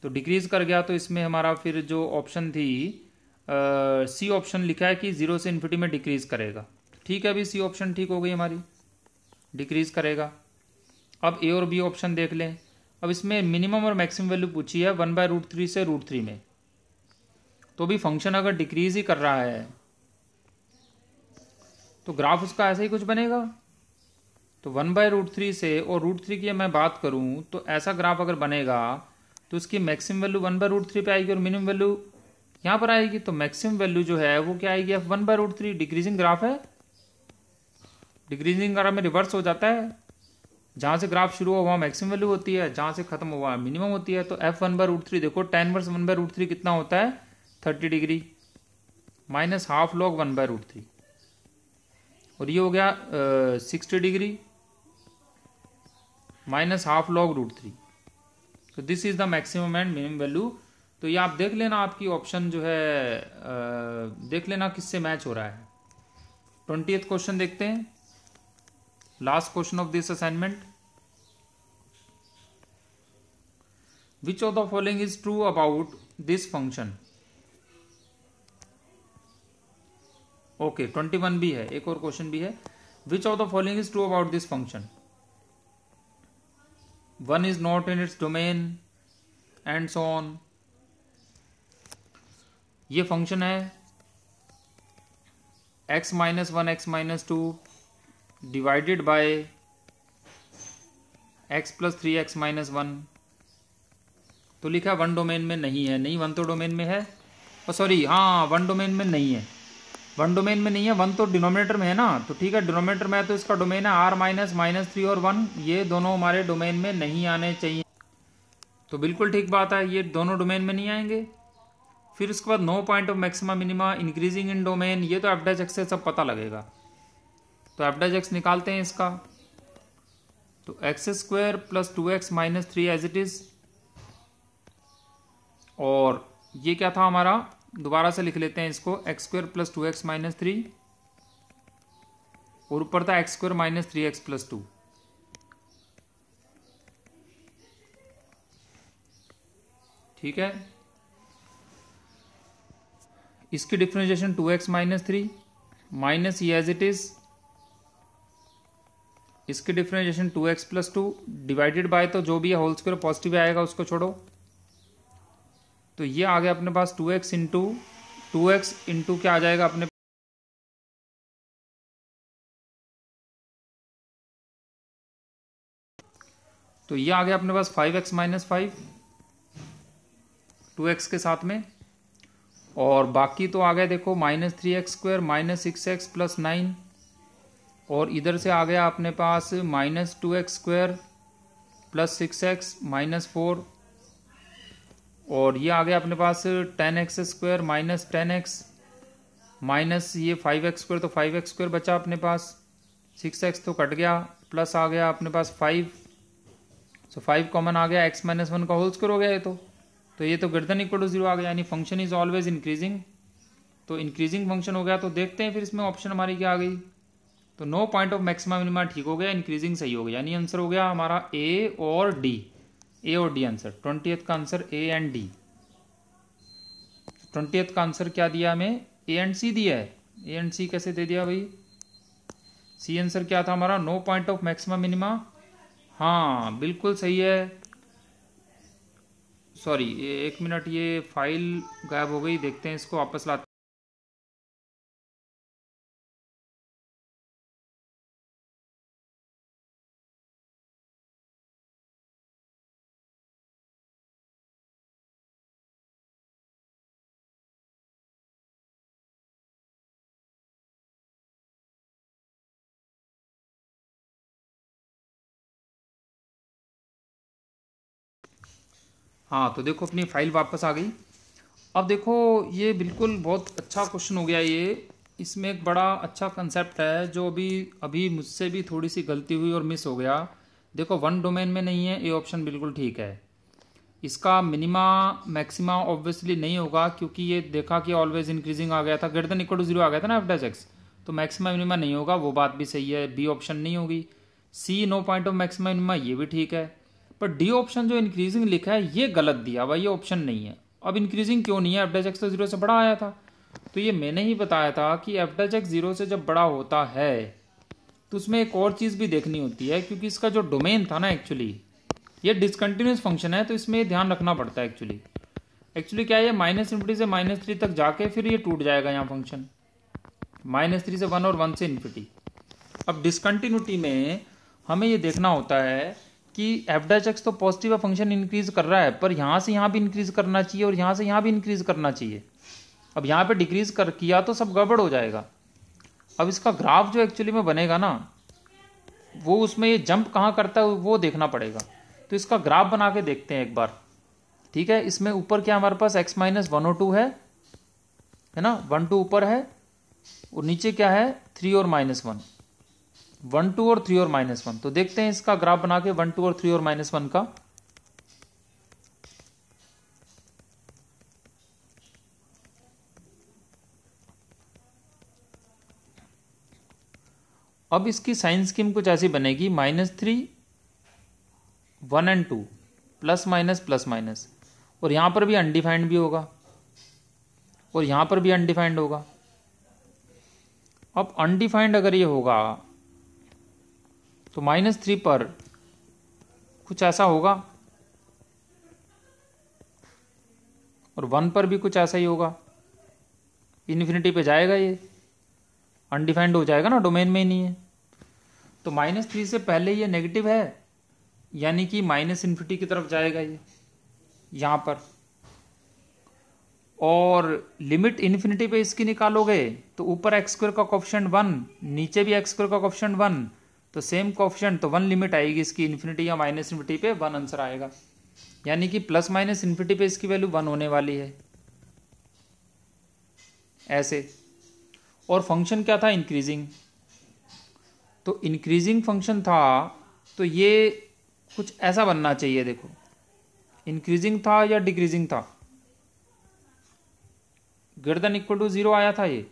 तो डिक्रीज कर गया, तो इसमें हमारा फिर जो ऑप्शन थी सी ऑप्शन लिखा है कि 0 से इन्फिनिटी में डिक्रीज करेगा। ठीक है, अभी सी ऑप्शन ठीक हो गई हमारी, डिक्रीज करेगा। अब ए और बी ऑप्शन देख लें। अब इसमें मिनिमम और मैक्सिमम वैल्यू पूछी है 1/√3 से √3 में, तो भी फंक्शन अगर डिक्रीज ही कर रहा है तो ग्राफ उसका ऐसा ही कुछ बनेगा। तो 1/√3 से और √3 की मैं बात करूं तो ऐसा ग्राफ अगर बनेगा तो उसकी मैक्सिमम वैल्यू 1/√3 पे आएगी और मिनिमम वैल्यू यहाँ पर आएगी। तो मैक्सिमम वैल्यू जो है वो क्या आएगी, 1/√3। डिक्रीजिंग ग्राफ है, डिक्रीजिंग ग्राफ में रिवर्स हो जाता है, जहां से ग्राफ शुरू हुआ वहां मैक्सिमम वैल्यू होती है, जहां से खत्म हुआ मिनिमम होती है। तो f 1/√3 देखो, tan इनवर्स 1/√3 कितना होता है, 30 डिग्री माइनस हाफ लॉग 1/√3, और ये हो गया 60 डिग्री माइनस हाफ लॉग √3। तो this is the maximum and minimum value. तो ये आप देख लेना, आपकी ऑप्शन जो है देख लेना किससे मैच हो रहा है। 20th क्वेश्चन देखते हैं, last question of this assignment. Which of the following is true about this function. Okay, 21 भी है, एक और क्वेश्चन भी है। Which of the following is true about this function. 1 is not in its domain and so on। ये function है x minus 1 x minus 2 divided by x plus 3x minus 1। तो लिखा है 1 डोमेन में नहीं है, नहीं 1 तो डोमेन में है, और सॉरी हाँ 1 डोमेन में नहीं है, 1 डोमेन में नहीं है, 1 तो डिनोमिनेटर में है ना। तो ठीक है, डिनोमिनेटर में है तो इसका डोमेन है r माइनस -3 और 1, ये दोनों हमारे डोमेन में नहीं आने चाहिए। तो बिल्कुल ठीक बात है, ये दोनों डोमेन में नहीं आएंगे। फिर उसके बाद no point of maxima minima increasing in domain, ये तो f' से सब पता लगेगा। तो f' निकालते हैं इसका। तो x² plus 2x minus 3 as it is, और ये क्या था हमारा, दोबारा से लिख लेते हैं इसको, x² प्लस 2x माइनस 3, और ऊपर था x² माइनस 3x प्लस 2। ठीक है, इसकी डिफरेंशिएशन 2x माइनस 3 माइनस ये एज इट इज, इसकी differentiation 2x plus 2 divided by, तो जो भी है होल स्क्वायर पॉजिटिव आएगा उसको छोड़ो। तो ये आ गया अपने पास 2x इंटू क्या आ जाएगा अपने, तो ये आ गया अपने पास 5x माइनस 5 2x के साथ में, और बाकी तो आ गया देखो -3x² माइनस 6x प्लस 9, और इधर से आ गया अपने पास -2x² प्लस 6x माइनस 4, और ये आ गया अपने पास 10x² माइनस 10x माइनस ये 5x², तो 5x² बचा अपने पास, 6x तो कट गया, प्लस आ गया अपने पास 5, सो 5 कॉमन आ गया, x माइनस 1 का होल स्क्वायर हो गया ये तो ये तो >0 आ गया, यानी फंक्शन इज ऑलवेज इंक्रीजिंग। तो इंक्रीजिंग फंक्शन हो गया। तो देखते हैं फिर इसमें ऑप्शन हमारी क्या आ गई, तो no point of maxima minima ठीक हो गया, इंक्रीजिंग सही हो गया, यानी आंसर हो गया हमारा ए और डी, ए और डी आंसर। 20th का answer A and D. 20th का आंसर क्या दिया हमें, ए एंड सी दिया है। ए एंड सी कैसे दे दिया भाई, सी आंसर क्या था हमारा, no point of maxima minima. हाँ बिल्कुल सही है। सॉरी 1 मिनट, ये फाइल गायब हो गई, देखते हैं इसको वापस लाते। हाँ तो देखो अपनी फाइल वापस आ गई। अब देखो ये बिल्कुल बहुत अच्छा क्वेश्चन हो गया ये। इसमें एक बड़ा अच्छा कंसेप्ट है जो अभी अभी मुझसे भी थोड़ी सी गलती हुई और मिस हो गया। देखो वन डोमेन में नहीं है, ये ऑप्शन बिल्कुल ठीक है। इसका मिनिमा मैक्सिमा ऑब्वियसली नहीं होगा क्योंकि ये देखा कि ऑलवेज इंक्रीजिंग आ गया था, ग्रेटर देन इक्वल टू 0 आ गया था ना एफ डैश एक्स, तो मैक्सिमा मिनिमा नहीं होगा, वो बात भी सही है। बी ऑप्शन नहीं होगी। C no point of maxima minima, ये भी ठीक है। पर डी ऑप्शन जो इंक्रीजिंग लिखा है ये गलत दिया भाई, ये ऑप्शन नहीं है। अब इंक्रीजिंग क्यों नहीं है, एफ डैश एक्स तो 0 से बड़ा आया था। तो ये मैंने ही बताया था कि एफ डैश एक्स 0 से जब बड़ा होता है तो उसमें एक और चीज़ भी देखनी होती है, क्योंकि इसका जो डोमेन था ना एक्चुअली ये डिसकंटिन्यूस फंक्शन है, तो इसमें ये ध्यान रखना पड़ता है। एक्चुअली क्या है, -∞ से -3 तक जाके फिर ये टूट जाएगा यहाँ फंक्शन, -3 से 1 और 1 से इन्फिनिटी। अब डिसकंटिन्यूटी में हमें ये देखना होता है कि एफ डैश एक्स तो पॉजिटिव फंक्शन इंक्रीज कर रहा है, पर यहाँ से यहाँ भी इंक्रीज करना चाहिए और यहाँ से यहाँ भी इंक्रीज करना चाहिए। अब यहाँ पे डिक्रीज कर किया तो सब गड़बड़ हो जाएगा। अब इसका ग्राफ जो एक्चुअली में बनेगा ना, वो उसमें ये जंप कहाँ करता है वो देखना पड़ेगा। तो इसका ग्राफ बना के देखते हैं एक बार, ठीक है। इसमें ऊपर क्या हमारे पास x-1 और 2 है ना, 1 2 ऊपर है और नीचे क्या है 3 और -1, 1 2 और 3 और -1। तो देखते हैं इसका ग्राफ बना के 1 2 और 3 और -1 का। अब इसकी साइन स्कीम कुछ ऐसी बनेगी, -3 1 एंड 2 प्लस माइनस, और यहां पर भी अनडिफाइंड भी होगा और यहां पर भी अनडिफाइंड होगा। अब अनडिफाइंड अगर ये होगा तो -3 पर कुछ ऐसा होगा और 1 पर भी कुछ ऐसा ही होगा, इन्फिनिटी पे जाएगा, ये अनडिफाइंड हो जाएगा ना, डोमेन में ही नहीं है। तो -3 से पहले ये नेगेटिव है, यानी कि -∞ की तरफ जाएगा ये यहां पर। और लिमिट इन्फिनिटी पे इसकी निकालोगे तो ऊपर x² का कोफिशिएंट 1, नीचे भी x² का कोफिशिएंट 1, तो सेम कोफिशिएंट, तो 1 लिमिट आएगी इसकी इन्फिनिटी या -∞ पे 1 आंसर आएगा, यानी कि ±∞ पे इसकी वैल्यू 1 होने वाली है ऐसे। और फंक्शन क्या था, इंक्रीजिंग। तो इंक्रीजिंग फंक्शन था तो ये कुछ ऐसा बनना चाहिए। देखो इंक्रीजिंग था या डिक्रीजिंग था, ग्रेटर देन इक्वल टू 0 आया था ये,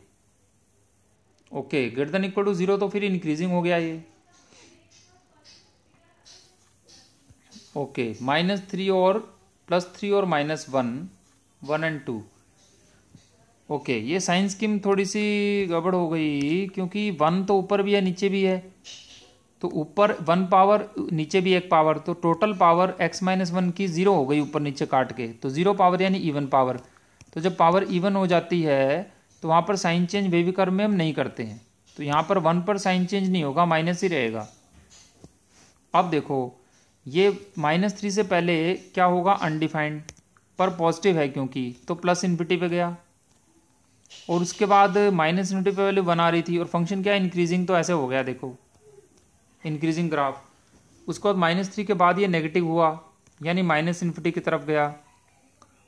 okay greater than equal to 0, तो फिर इंक्रीजिंग हो गया ये, ओके -3 और +3 और -1 1 एंड 2। ओके ये साइन स्कीम थोड़ी सी गड़बड़ हो गई क्योंकि 1 तो ऊपर भी है नीचे भी है, तो ऊपर 1 पावर नीचे भी 1 पावर, तो टोटल पावर x-1 की 0 हो गई ऊपर नीचे काट के, तो 0 पावर यानी इवन पावर। तो जब पावर इवन हो जाती है तो वहाँ पर साइन चेंज वेव कर्व में हम नहीं करते हैं, तो यहाँ पर 1 पर साइन चेंज नहीं होगा, माइनस ही रहेगा। अब देखो ये -3 से पहले क्या होगा, अनडिफाइंड, पर पॉजिटिव है क्योंकि, तो +∞ पे गया, और उसके बाद -∞ पे वैल्यू 1 आ रही थी और फंक्शन क्या इंक्रीजिंग, तो ऐसे हो गया देखो इंक्रीजिंग ग्राफ। उसके बाद -3 के बाद ये नेगेटिव हुआ यानी -∞ की तरफ गया,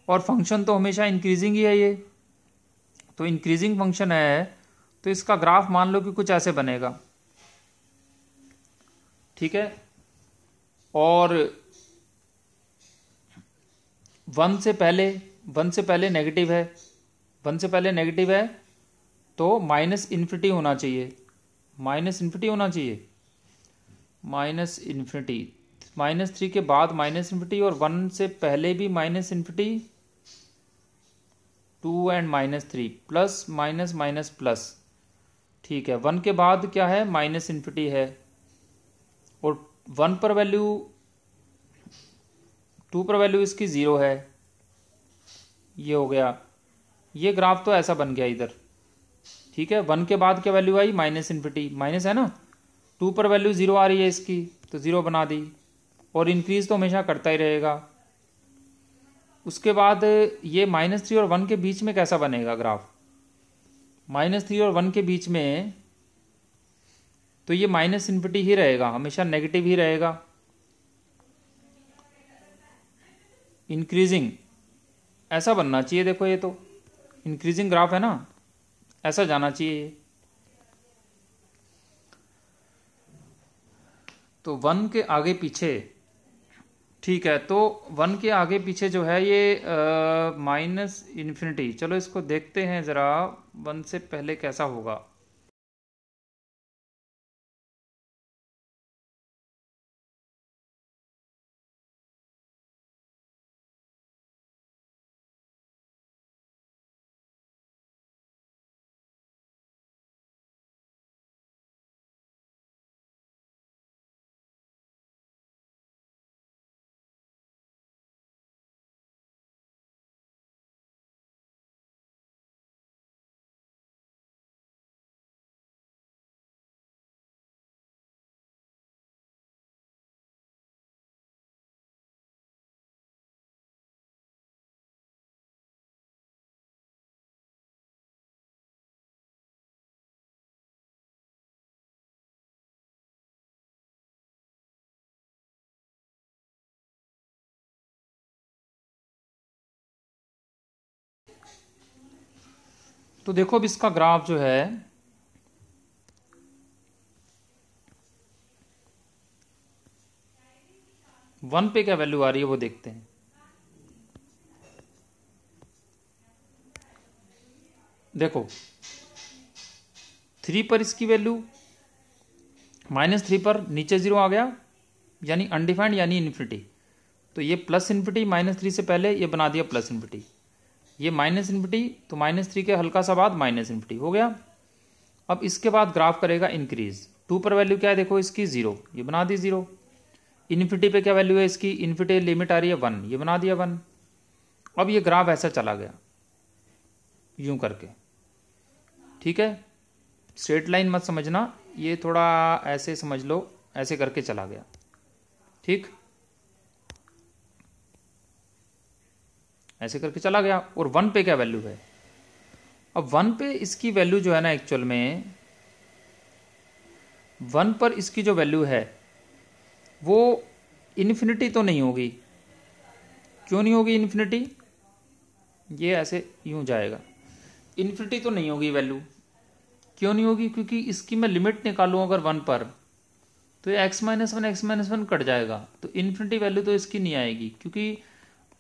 और फंक्शन तो हमेशा इंक्रीजिंग ही है ये, तो इंक्रीजिंग फंक्शन है तो इसका ग्राफ मान लो कि कुछ ऐसे बनेगा, ठीक है। और 1 से पहले नेगेटिव है, 1 से पहले नेगेटिव है तो -∞ होना चाहिए, माइनस इन्फिनिटी होना चाहिए, माइनस इन्फिनिटी, -3 के बाद माइनस इन्फिनिटी और 1 से पहले भी minus infinity, 2 and -3 plus minus minus plus. ठीक है, 1 के बाद क्या है, माइनस इन्फिनिटी है, और 1 पर वैल्यू, 2 पर वैल्यू इसकी 0 है। ये हो गया, ये ग्राफ तो ऐसा बन गया इधर। ठीक है, 1 के बाद क्या वैल्यू आई, माइनस इन्फिनिटी, माइनस है ना, 2 पर वैल्यू 0 आ रही है इसकी, तो 0 बना दी, और इंक्रीज तो हमेशा करता ही रहेगा। उसके बाद ये -3 और 1 के बीच में कैसा बनेगा ग्राफ, -3 और 1 के बीच में, तो ये माइनस इन्फिनिटी ही रहेगा, हमेशा नेगेटिव ही रहेगा, इंक्रीजिंग ऐसा बनना चाहिए। देखो ये तो इंक्रीजिंग ग्राफ है ना, ऐसा जाना चाहिए। तो 1 के आगे पीछे, ठीक है, तो 1 के आगे पीछे जो है ये माइनस इन्फिनिटी, चलो इसको देखते हैं ज़रा 1 से पहले कैसा होगा। तो देखो अब इसका ग्राफ जो है, वन पे क्या वैल्यू आ रही है वो देखते हैं। देखो 3 पर इसकी वैल्यू, -3 पर नीचे 0 आ गया, यानी अनडिफाइंड यानी इन्फिनिटी, तो ये प्लस इन्फिनिटी, -3 से पहले ये बना दिया प्लस इन्फिनिटी, ये माइनस इन्फिनिटी, तो -3 के हल्का सा बाद माइनस इन्फिनिटी हो गया। अब इसके बाद ग्राफ करेगा इंक्रीज, 2 पर वैल्यू क्या है, देखो इसकी 0, ये बना दी 0, इन्फिनिटी पे क्या वैल्यू है इसकी, इन्फिनिटी लिमिट आ रही है 1, ये बना दिया 1। अब ये ग्राफ ऐसा चला गया यूं करके, ठीक है, स्ट्रेट लाइन मत समझना, ये थोड़ा ऐसे समझ लो, ऐसे करके चला गया, ठीक, ऐसे करके चला गया। और 1 पे क्या वैल्यू है, अब 1 पे इसकी वैल्यू जो है ना, एक्चुअल में 1 पर इसकी जो वैल्यू है वो इन्फिनिटी तो नहीं होगी। क्यों नहीं होगी इन्फिनिटी, ये ऐसे यूं जाएगा, इन्फिनिटी तो नहीं होगी वैल्यू। क्यों नहीं होगी, क्योंकि इसकी मैं लिमिट निकालूं अगर 1 पर, तो ये x-1 कट जाएगा, तो इन्फिनिटी वैल्यू तो इसकी नहीं आएगी, क्योंकि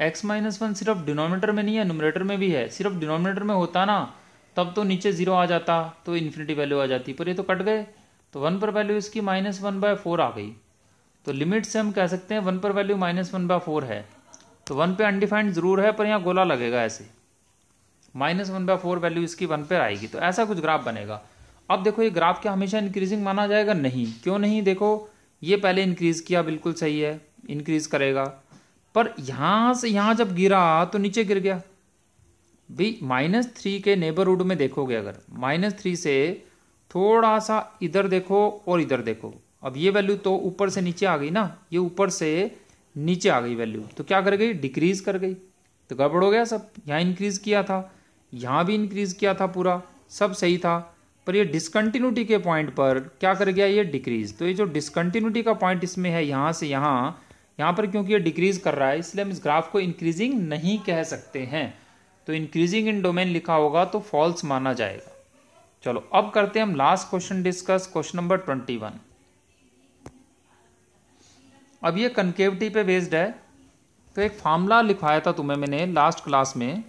x-1 सिर्फ डिनोमिनेटर में नहीं है, न्यूमरेटर में भी है। सिर्फ डिनोमिनेटर में होता ना, तब तो नीचे 0 आ जाता, तो इन्फिनिटी वैल्यू आ जाती, पर ये तो कट गए, तो 1 पर वैल्यू इसकी -1/4 आ गई। तो लिमिट से हम कह सकते हैं 1 पर वैल्यू -1/4 है, तो 1 पे अनडिफाइंड जरूर है, पर यहाँ गोला लगेगा ऐसे, -1/4 वैल्यू इसकी 1 पर आएगी, तो ऐसा कुछ ग्राफ बनेगा। अब देखो ये ग्राफ क्या हमेशा इंक्रीजिंग माना जाएगा, नहीं। क्यों नहीं, देखो ये पहले इंक्रीज किया, बिल्कुल सही है, इंक्रीज करेगा, पर यहां से यहां जब गिरा तो नीचे गिर गया भाई। -3 के नेबरहुड में देखोगे, अगर -3 से थोड़ा सा इधर देखो और इधर देखो, अब ये वैल्यू तो ऊपर से नीचे आ गई ना, ये ऊपर से नीचे आ गई वैल्यू, तो क्या कर गई, डिक्रीज कर गई, तो गड़बड़ हो गया सब। यहाँ इंक्रीज किया था, यहाँ भी इंक्रीज किया था, पूरा सब सही था, पर ये डिसकंटिन्यूटी के पॉइंट पर क्या कर गया, ये डिक्रीज। तो ये जो डिसकंटिन्यूटी का पॉइंट इसमें है, यहाँ से यहाँ पर क्योंकि ये डिक्रीज कर रहा है, इसलिए हम इस ग्राफ को इंक्रीजिंग नहीं कह सकते हैं। तो इंक्रीजिंग इन डोमेन लिखा होगा तो फॉल्स माना जाएगा। चलो अब करते हैं हम last question discuss, question number 21। अब ये कनकेविटी पे बेस्ड है, तो एक फार्मूला लिखवाया था तुम्हें मैंने लास्ट क्लास में,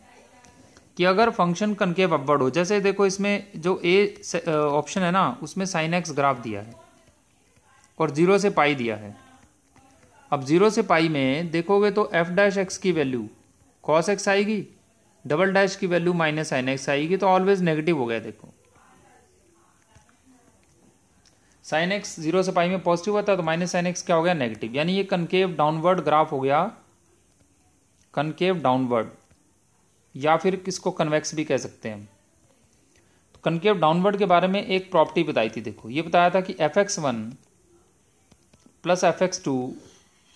कि अगर फंक्शन कनकेव अपवर्ड हो, जैसे देखो इसमें जो ए ऑप्शन है ना, उसमें साइन एक्स ग्राफ दिया है और 0 से पाई दिया है। अब 0 से पाई में देखोगे तो एफ डैश एक्स की वैल्यू कॉस एक्स आएगी, डबल डैश की वैल्यू माइनस साइन एक्स आएगी, तो ऑलवेज नेगेटिव हो गया। देखो साइन एक्स 0 से पाई में पॉजिटिव होता है तो माइनस साइन एक्स क्या हो गया, नेगेटिव। यानी ये कनकेव डाउनवर्ड ग्राफ हो गया, कनकेव डाउनवर्ड, या फिर किसको कन्वेक्स भी कह सकते हैं हम। तो कनकेव डाउनवर्ड के बारे में एक प्रॉपर्टी बताई थी। देखो ये बताया था कि f x one plus F x two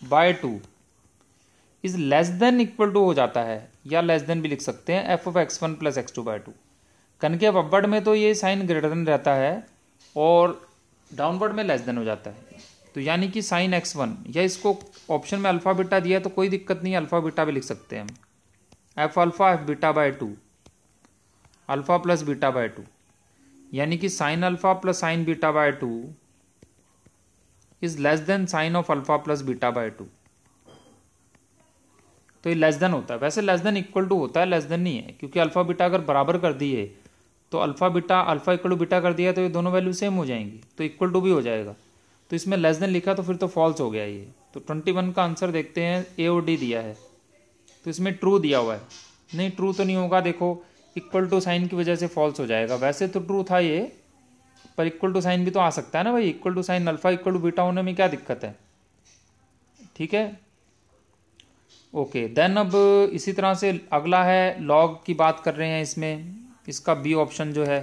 by two is less than equal to हो जाता है, या लेस देन भी लिख सकते हैं, f of x one plus x two by two. Concave upward में तो ये साइन ग्रेटर देन रहता है और डाउनवर्ड में लेस देन हो जाता है। तो यानी कि साइन एक्स वन, या इसको ऑप्शन में अल्फा बीटा दिया है तो कोई दिक्कत नहीं है, अल्फा बीटा भी लिख सकते हैं हम। F alpha f beta by two, alpha plus beta by two, यानी कि sine alpha plus sine beta by two is less than sine of alpha plus beta by two. तो ये लेस देन होता है। वैसे लेस देन इक्वल टू होता है, less than नहीं है, क्योंकि अल्फा बीटा अगर बराबर कर दिए तो अल्फा इक्वल टू बीटा कर दिया तो ये दोनों वैल्यू सेम हो जाएंगी, तो इक्वल टू भी हो जाएगा। तो इसमें लेस देन लिखा तो फिर तो फॉल्स हो गया ये। तो 21 का आंसर देखते हैं, ए और डी दिया है तो इसमें ट्रू दिया हुआ है। नहीं ट्रू तो नहीं होगा, देखो इक्वल टू साइन की वजह से फॉल्स हो जाएगा। वैसे तो ट्रू था ये, पर इक्वल टू साइन भी तो आ सकता है ना भाई, equal to sine alpha equal to beta होने में क्या दिक्कत है। ठीक है, ओके देन। अब इसी तरह से अगला है लॉग की बात कर रहे हैं इसमें, इसका बी ऑप्शन जो है।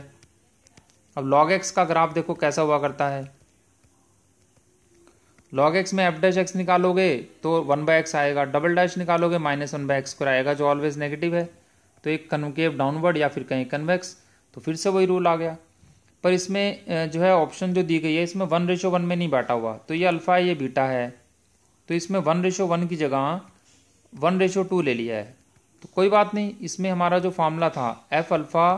अब लॉग एक्स का ग्राफ देखो कैसा हुआ करता है। लॉग एक्स में एफ डैश एक्स निकालोगे तो 1/x आएगा, डबल डैश निकालोगे -1/x² आएगा, जो ऑलवेज नेगेटिव है। तो एक कन्केव डाउनवर्ड या फिर कहीं कन्वेक्स, तो फिर से वही रूल आ गया। पर इसमें जो है ऑप्शन जो दी गई है इसमें 1:1 में नहीं बांटा हुआ, तो ये अल्फा है ये बीटा है, तो इसमें 1:1 की जगह 1:2 ले लिया है। तो कोई बात नहीं, इसमें हमारा जो फार्मूला था F alpha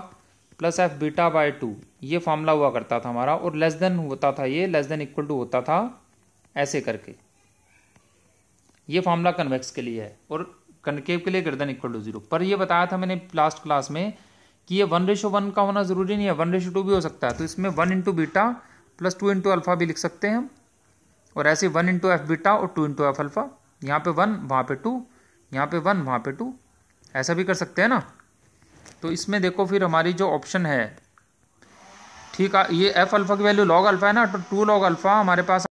plus F beta by to, ये फार्मूला हुआ करता था हमारा, और लेस देन होता था, ये लेस देन इक्वल टू होता था ऐसे करके। ये फार्मूला कन्वेक्स के लिए है और कनकेव के लिए ग्रेटर देन इक्वल टू 0। पर ये बताया था मैंने लास्ट क्लास में कि ये 1:1 का होना जरूरी नहीं है, 1:2 भी हो सकता है। तो इसमें 1 into beta plus 2 into alpha भी लिख सकते हैं हम, और ऐसे 1 इंटू एफ बीटा और 2 इंटू एफ अल्फा, यहाँ पे 1 वहाँ पे 2, यहाँ पे 1 वहाँ पे 2, ऐसा भी कर सकते हैं ना। तो इसमें देखो फिर हमारी जो ऑप्शन है, ठीक है, ये एफ अल्फा की वैल्यू लॉग अल्फा है ना, तो 2 लॉग अल्फा हमारे पास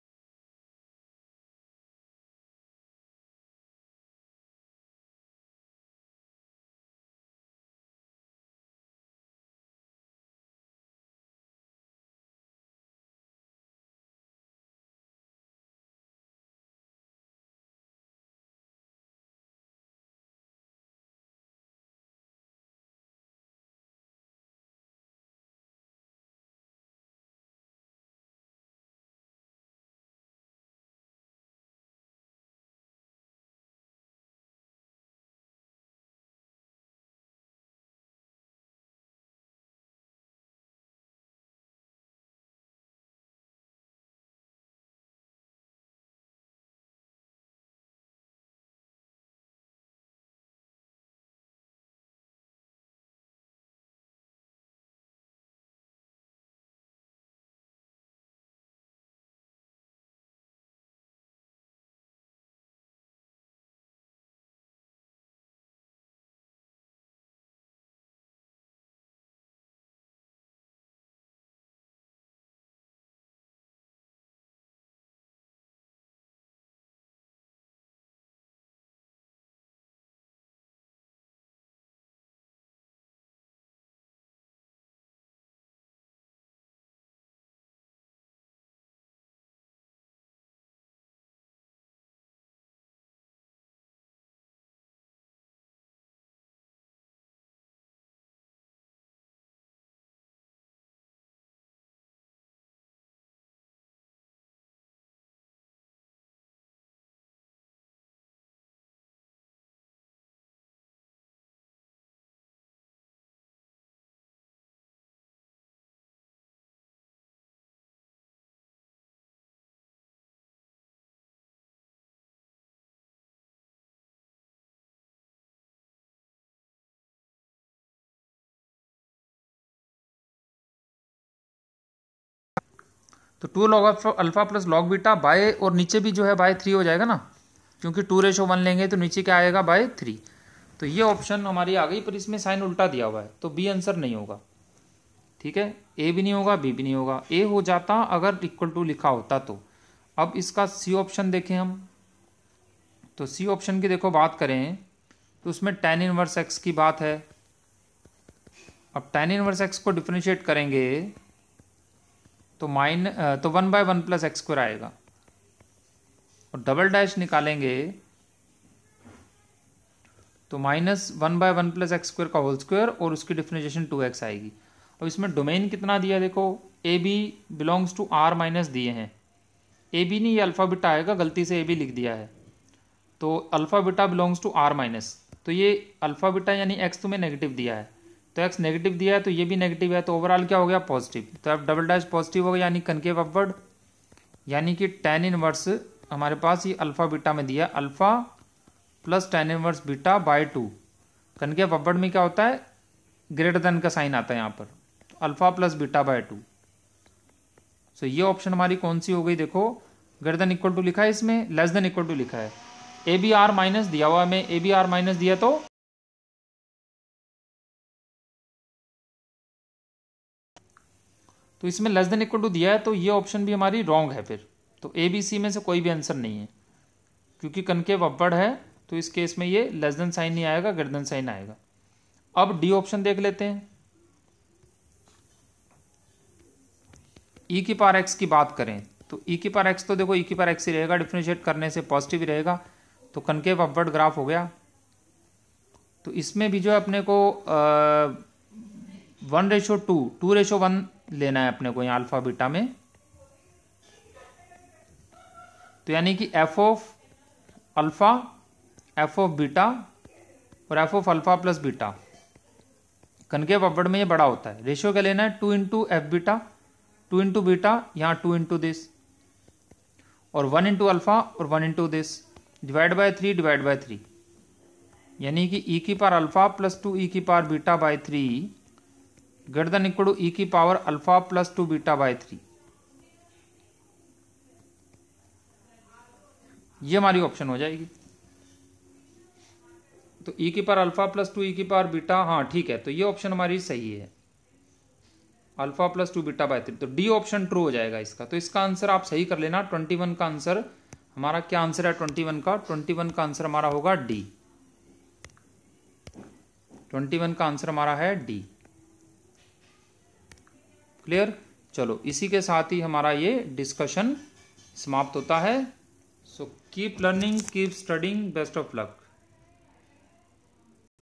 तो 2 log alpha plus log beta by, और नीचे भी जो है बाय 3 हो जाएगा ना, क्योंकि 2:1 लेंगे तो नीचे क्या आएगा बाय 3। तो ये ऑप्शन हमारी आ गई, पर इसमें साइन उल्टा दिया हुआ है तो बी आंसर नहीं होगा। ठीक है, ए भी नहीं होगा, बी भी नहीं होगा। ए हो जाता अगर इक्वल टू लिखा होता तो। अब इसका सी ऑप्शन देखें हम, तो सी ऑप्शन की देखो बात करें तो उसमें tan इनवर्स एक्स की बात है। अब tan इनवर्स एक्स को डिफरेंशिएट करेंगे तो 1/1 प्लस एक्स स्क्वायर आएगा, और डबल डैश निकालेंगे तो -1/1 प्लस एक्स स्क्वायर का होल स्क्वायर, और उसकी डिफरेंशिएशन 2x आएगी। अब इसमें डोमेन कितना दिया देखो, a b belongs to R minus दिए हैं। ए बी नहीं, ये अल्फा बीटा आएगा, गलती से ए बी लिख दिया है। तो alpha beta belongs to R minus, तो ये अल्फा बीटा यानी एक्स तुम्हें नेगेटिव दिया है, तो एक्स नेगेटिव दिया है तो ये भी नेगेटिव है, तो ओवरऑल क्या हो गया पॉजिटिव। तो अब डबल डैश पॉजिटिव हो गया यानी कनकेव अपवर्ड, यानी कि tan इनवर्स हमारे पास ये अल्फा बीटा में दिया, alpha plus tan inverse beta by 2। Concave upward में क्या होता है, ग्रेटर देन का साइन आता है यहाँ पर, अल्फा प्लस बीटा बाय 2। सो ये ऑप्शन हमारी कौन सी हो गई देखो, ग्रेटर देन इक्वल टू लिखा है, इसमें लेस देन इक्वल टू लिखा है। ए बी आर माइनस दिया हुआ में, ए बी आर माइनस दिया तो इसमें लेस देन इक्वल टू दिया है, तो ये ऑप्शन भी हमारी रॉन्ग है फिर। तो ए बी सी में से कोई भी आंसर नहीं है, क्योंकि कनकेव अपवर्ड है तो इस केस में ये लेस देन साइन नहीं आएगा, ग्रेटर देन साइन आएगा। अब डी ऑप्शन देख लेते हैं। ई की पावर एक्स की बात करें तो ई की पावर एक्स तो देखो ई की पावर एक्स ही रहेगा, डिफरेंशिएट करने से पॉजिटिव ही रहेगा, तो कनकेव अपवर्ड ग्राफ हो गया। तो इसमें भी जो है अपने को 1:2 2:1 लेना है अपने को यहाँ अल्फा बीटा में। तो यानी कि f of alpha, f of beta और f of alpha plus beta, concave upward में ये बड़ा होता है। रेशियो क्या लेना है, 2 into F beta, 2 into beta, यहाँ 2 इंटू दिस, और 1 इंटू अल्फा और 1 into this, divide by 3 divide by 3, यानी कि ई की पावर अल्फा प्लस 2 ई की power beta by 3 greater than equal to e की power alpha plus 2 beta by 3। ये हमारी ऑप्शन हो जाएगी। तो ई की पावर अल्फा प्लस 2 ई की पावर बीटा, हाँ ठीक है, तो ये ऑप्शन हमारी सही है, अल्फा प्लस 2 बीटा बाय 3। तो डी ऑप्शन ट्रू हो जाएगा इसका। तो इसका आंसर आप सही कर लेना। 21 का आंसर हमारा क्या आंसर है 21 का? 21 का आंसर हमारा होगा डी। 21 का आंसर हमारा है डी। क्लियर? चलो इसी के साथ ही हमारा ये डिस्कशन समाप्त होता है। So keep learning, keep studying, best of luck.